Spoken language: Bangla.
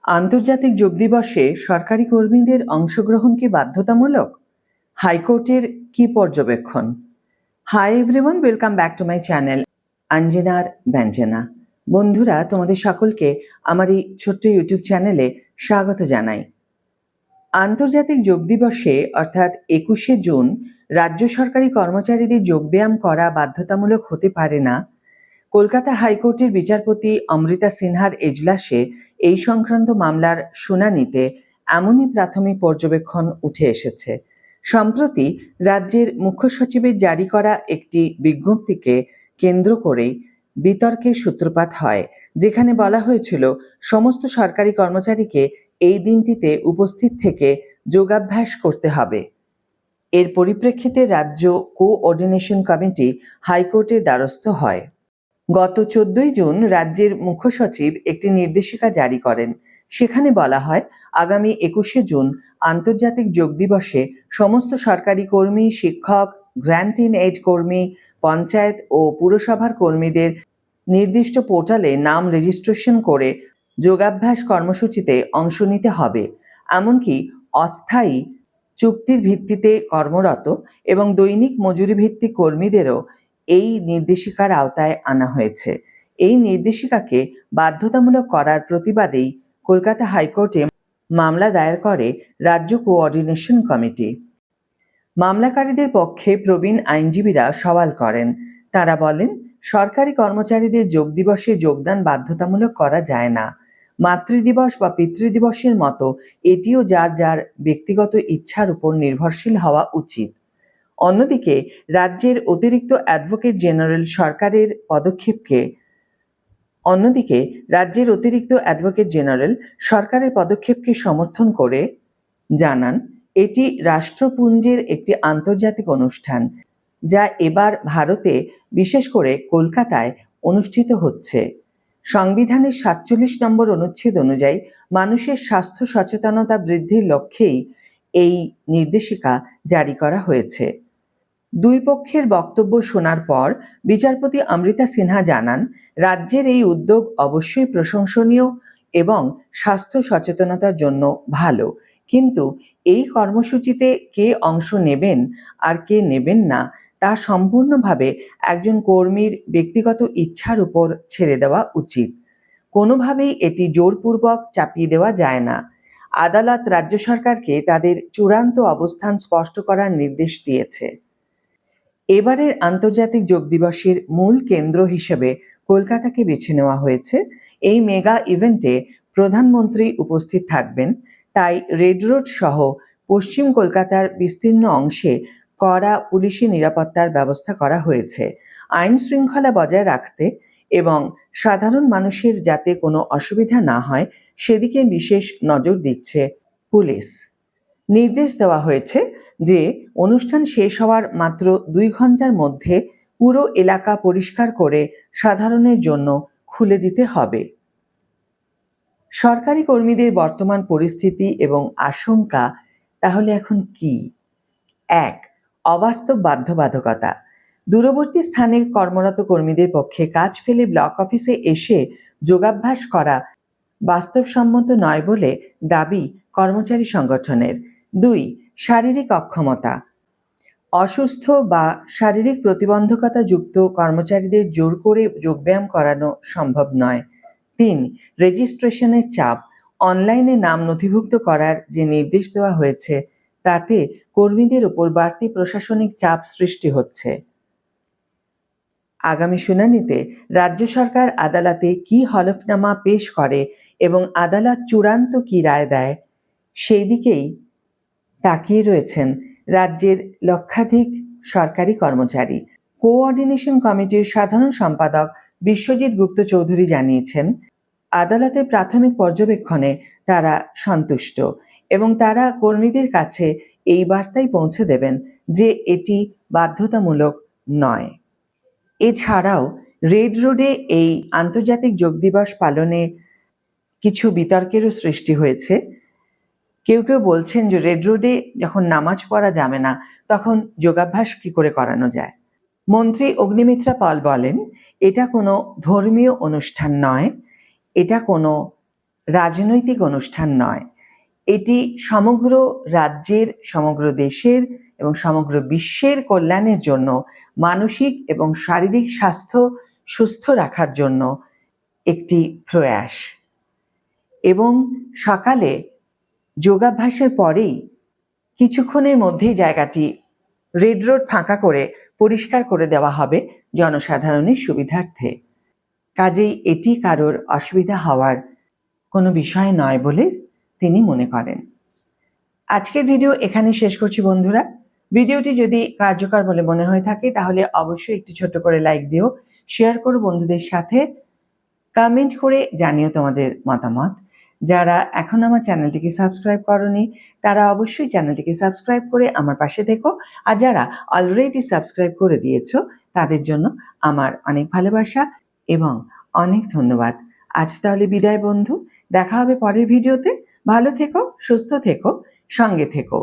আন্তর্জাতিক যোগ দিবসে সরকারি কর্মীদের অংশগ্রহণ কি বাধ্যতামূলক? হাইকোর্টের কি পর্যবেক্ষণ? Hi everyone, welcome back to my channel আঞ্জনার ব্যঞ্জনা। বন্ধুরা, তোমাদের সকলকে আমার এই ছোট্ট ইউটিউব চ্যানেলে স্বাগত জানাই। আন্তর্জাতিক যোগ দিবসে অর্থাৎ 21শে জুন রাজ্য সরকারি কর্মচারীদের যোগব্যায়াম করা বাধ্যতামূলক হতে পারে না। কলকাতা হাইকোর্টের বিচারপতি অমৃতা সিনহার এজলাসে এই সংক্রান্ত মামলার শুনানিতে এমনই প্রাথমিক পর্যবেক্ষণ উঠে এসেছে। সম্প্রতি রাজ্যের মুখ্য সচিবের জারি করা একটি বিজ্ঞপ্তিকে কেন্দ্র করেই বিতর্কের সূত্রপাত হয়, যেখানে বলা হয়েছিল সমস্ত সরকারি কর্মচারীকে এই দিনটিতে উপস্থিত থেকে যোগাভ্যাস করতে হবে। এর পরিপ্রেক্ষিতে রাজ্য কোঅর্ডিনেশন কমিটি হাইকোর্টের দ্বারস্থ হয়। গত 14ই জুন রাজ্যের মুখ্য সচিব একটি নির্দেশিকা জারি করেন। সেখানে বলা হয়, আগামী 21শে জুন আন্তর্জাতিক যোগ দিবসে সমস্ত সরকারি কর্মী, শিক্ষক, গ্র্যান্ট ইন এইড কর্মী, পঞ্চায়েত ও পুরসভার কর্মীদের নির্দিষ্ট পোর্টালে নাম রেজিস্ট্রেশন করে যোগাভ্যাস কর্মসূচিতে অংশ নিতে হবে। এমনকি অস্থায়ী চুক্তির ভিত্তিতে কর্মরত এবং দৈনিক মজুরি ভিত্তিক কর্মীদেরও এই নির্দেশিকার আওতায় আনা হয়েছে। এই নির্দেশিকাকে বাধ্যতামূলক করার প্রতিবাদেই কলকাতা হাইকোর্টে মামলা দায়ের করে রাজ্য কোঅর্ডিনেশন কমিটি। মামলাকারীদের পক্ষে প্রবীণ আইনজীবীরা সওয়াল করেন। তারা বলেন, সরকারি কর্মচারীদের যোগ দিবসে যোগদান বাধ্যতামূলক করা যায় না। মাতৃদিবস বা পিতৃদিবসের মতো এটিও যার যার ব্যক্তিগত ইচ্ছার উপর নির্ভরশীল হওয়া উচিত। অন্যদিকে রাজ্যের অতিরিক্ত অ্যাডভোকেট জেনারেল সরকারের পদক্ষেপকে সমর্থন করে জানান, এটি রাষ্ট্রপুঞ্জের একটি আন্তর্জাতিক অনুষ্ঠান, যা এবার ভারতে, বিশেষ করে কলকাতায় অনুষ্ঠিত হচ্ছে। সংবিধানের 47 নম্বর অনুচ্ছেদ অনুযায়ী মানুষের স্বাস্থ্য সচেতনতা বৃদ্ধির লক্ষ্যেই এই নির্দেশিকা জারি করা হয়েছে। দুই পক্ষের বক্তব্য শোনার পর বিচারপতি অমৃতা সিনহা জানান, রাজ্যের এই উদ্যোগ অবশ্যই প্রশংসনীয় এবং স্বাস্থ্য সচেতনতার জন্য ভালো, কিন্তু এই কর্মসূচিতে কে অংশ নেবেন আর কে নেবেন না তা সম্পূর্ণভাবে একজন কর্মীর ব্যক্তিগত ইচ্ছার উপর ছেড়ে দেওয়া উচিত। কোনোভাবেই এটি জোরপূর্বক চাপিয়ে দেওয়া যায় না। আদালত রাজ্য সরকারকে তাদের চূড়ান্ত অবস্থান স্পষ্ট করার নির্দেশ দিয়েছে। এবারের আন্তর্জাতিক যোগ দিবসের মূল কেন্দ্র হিসেবে কলকাতাকে বেছে নেওয়া হয়েছে। এই মেগা ইভেন্টে প্রধানমন্ত্রী উপস্থিত থাকবেন, তাই রেড রোড সহ পশ্চিম কলকাতার বিস্তীর্ণ অংশে কড়া পুলিশি নিরাপত্তার ব্যবস্থা করা হয়েছে। আইন শৃঙ্খলা বজায় রাখতে এবং সাধারণ মানুষের যাতে কোনো অসুবিধা না হয় সেদিকে বিশেষ নজর দিচ্ছে পুলিশ। নির্দেশ দেওয়া হয়েছে যে অনুষ্ঠান শেষ হওয়ার মাত্র 2 ঘন্টার মধ্যে পুরো এলাকা পরিষ্কার করে সাধারণের জন্য খুলে দিতে হবে। সরকারি কর্মীদের বর্তমান পরিস্থিতি এবং আশঙ্কা তাহলে এখন কি? 1. অবাস্তব বাধ্যবাধকতা। দূরবর্তী স্থানে কর্মরত কর্মীদের পক্ষে কাজ ফেলে ব্লক অফিসে এসে যোগাভ্যাস করা বাস্তবসম্মত নয় বলে দাবি কর্মচারী সংগঠনের। 2. শারীরিক অক্ষমতা। অসুস্থ বা শারীরিক প্রতিবন্ধকতা যুক্ত কর্মচারীদের জোর করে যোগব্যায়াম করানো সম্ভব নয়। 3. রেজিস্ট্রেশনের চাপ। অনলাইনে নাম নথিভুক্ত করার যে নির্দেশ দেওয়া হয়েছে তাতে কর্মীদের উপর বাড়তি প্রশাসনিক চাপ সৃষ্টি হচ্ছে। আগামী শুনানিতে রাজ্য সরকার আদালতে কি হলফনামা পেশ করে এবং আদালত চূড়ান্ত কি রায় দেয় সেই দিকেই তাকিয়ে রয়েছেন রাজ্যের লক্ষাধিক সরকারি কর্মচারী। কোঅর্ডিনেশন কমিটির সাধারণ সম্পাদক বিশ্বজিৎ গুপ্ত চৌধুরী জানিয়েছেন, আদালতের প্রাথমিক পর্যবেক্ষণে তারা সন্তুষ্ট এবং তারা কর্মীদের কাছে এই বার্তাই পৌঁছে দেবেন যে এটি বাধ্যতামূলক নয়। এছাড়াও রেড রোডে এই আন্তর্জাতিক যোগ দিবস পালনে কিছু বিতর্কেরও সৃষ্টি হয়েছে। কেউ কেউ বলছেন যে রেড রোডে যখন নামাজ পড়া যাবে না তখন যোগাভ্যাস কি করে করানো যায়। মন্ত্রী অগ্নিমিত্রা পাল বলেন, এটা কোনো ধর্মীয় অনুষ্ঠান নয়, এটা কোনো রাজনৈতিক অনুষ্ঠান নয়, এটি সমগ্র রাজ্যের, সমগ্র দেশের এবং সমগ্র বিশ্বের কল্যাণের জন্য, মানসিক এবং শারীরিক স্বাস্থ্য সুস্থ রাখার জন্য একটি প্রয়াস। এবং সকালে যোগাভ্যাসের পরেই কিছুক্ষণের মধ্যেই জায়গাটি রেড রোড ফাঁকা করে পরিষ্কার করে দেওয়া হবে জনসাধারণের সুবিধার্থে। কাজেই এটি কারোর অসুবিধা হওয়ার কোনো বিষয় নয় বলে তিনি মনে করেন। আজকের ভিডিও এখানে শেষ করছি বন্ধুরা। ভিডিওটি যদি কার্যকর বলে মনে হয়ে থাকে তাহলে অবশ্যই একটি ছোট করে লাইক দিও, শেয়ার করো বন্ধুদের সাথে, কমেন্ট করে জানিও তোমাদের মতামত। যারা এখন আমার চ্যানেলটিকে সাবস্ক্রাইব করনি তারা অবশ্যই চ্যানেলটিকে সাবস্ক্রাইব করে আমার পাশে থেকো, আর যারা অলরেডি সাবস্ক্রাইব করে দিয়েছো তাদের জন্য আমার অনেক ভালোবাসা এবং অনেক ধন্যবাদ। আজ তাহলে বিদায় বন্ধু, দেখা হবে পরের ভিডিওতে। ভালো থেকো, সুস্থ থেকো, সঙ্গে থেকো।